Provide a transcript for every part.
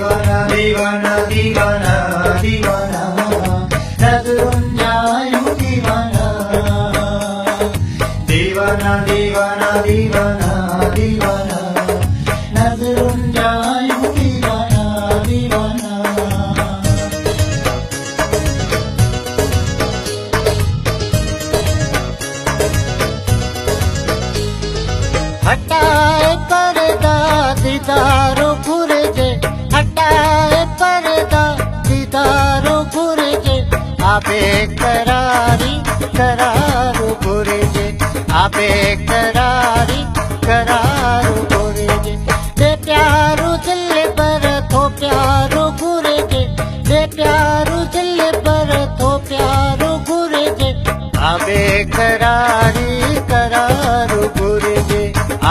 दीवाना दीवाना दीवाना दीवाना नजरुन जायूं दीवाना दीवाना दीवाना दीवाना दीवाना नजरुन जायूं दीवाना दीवाना हटाए पर्दा दीदारो गुरजे हटाए पर्दा दीदारो गुरजे आबे करारी करारो गुरजे आबे करारी करारो गुरजे दे प्यारो दिल पर थो प्यारो गुरजे दे प्यारो दिल पर थो प्यारो गुरजे आबे करारी करारो गुरजे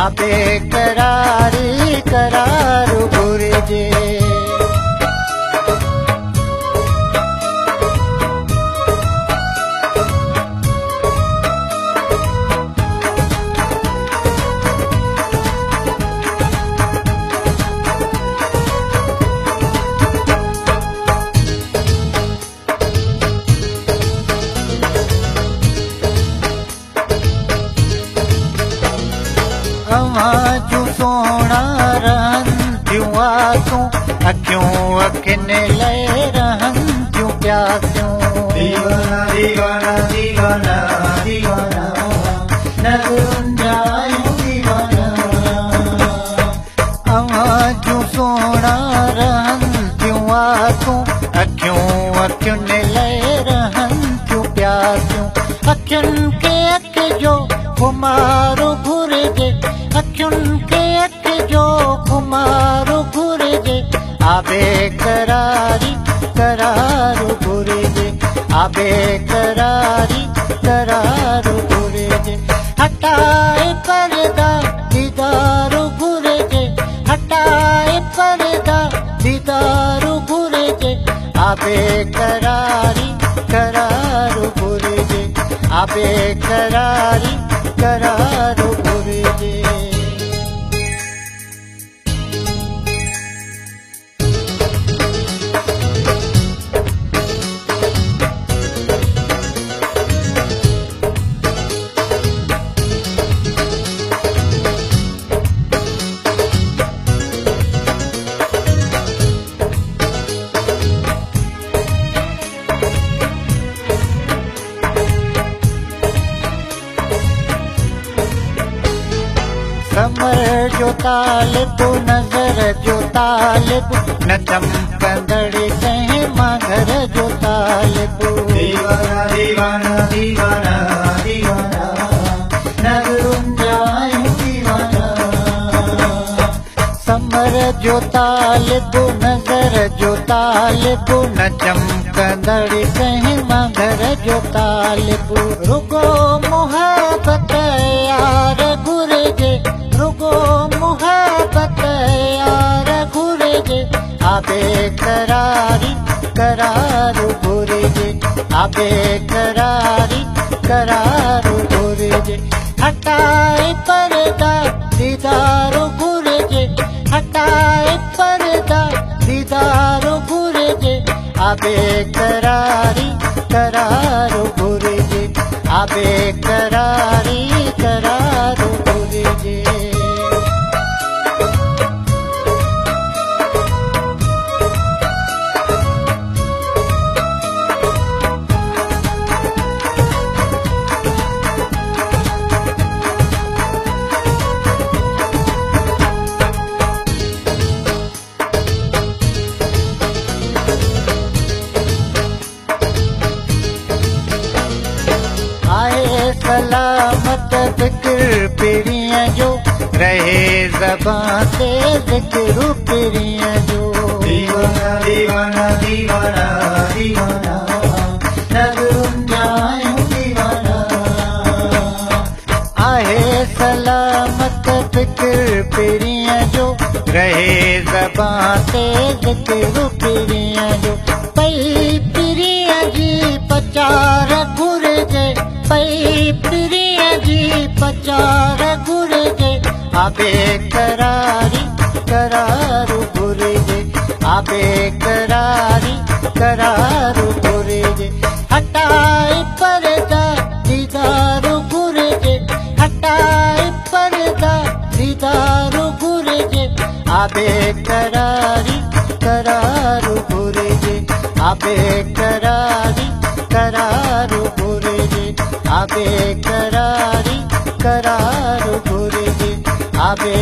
आबे करारी करारो गुरजे अवाजू सोना रहन क्यों आसूं अक्यों अखिन ले रहन क्यों प्यासूं दीवाना दीवाना दीवाना दीवाना नजरुन जायूं दीवाना अवाजू सोना रहन क्यों आसूं अक्यों अखिन ले रहन क्यों प्यासूं अखिन के अख जो खुमारो घुरजे अखियुन के अख जो खुमारो घुरजे आबे करारी करारो घुरजे आबे करारी करारो घुरजे हटाए पर्दा दीदारो घुरजे हटाए पर्दा दीदारो घुरजे आबे करारी करारो घुरजे आबे करारी करारो घुरजे कमर जो तालिब नजर जो तालिब न चमकंदड़ कहीं मगर जो तालिब दीवाना दीवाना दीवाना दीवाना नजरुन जायूं दीवाना समर जो तालिब नजर जो तालिब न चमकंदड़ कहीं मगर जो तालिब रुगो मोहब्बत यार गुरजे रुगो मोहब्बत यार घुरजे आबे करारी करारो घुरजे आबे करारी करारो घुरजे हटाए पर्दा दीदारो घुरजे हटाए पर्दा दीदारो घुरजे आबे करारी करारो घुरजे आबे करारी करारो घुरजे सलामत जिक्र पीड़ियाँ जो रहे ज़बां से जिक्र पीड़ियाँ जो दीवाना दीवाना दीवाना दीवाना नजरुन जायूं दीवाना आहे सलामत जिक्र पीड़ियाँ जो रहे ज़बां से जिक्र पीड़ियाँ जो पई पीड़ियाँ जी पचार घुरजे पई पीड़ियाँ जी पचार घुरजे आबे करारी करारो घुरजे आबे करारी करारू गुरेजे हटाई पर्दा दीदारू गुरेजे हटाई पर्दा दीदारू गुरेजे आबे करारी करारू गुरेजे आबे करारी करारू गुरेजे आबे करारी करारू गुरेजे आबे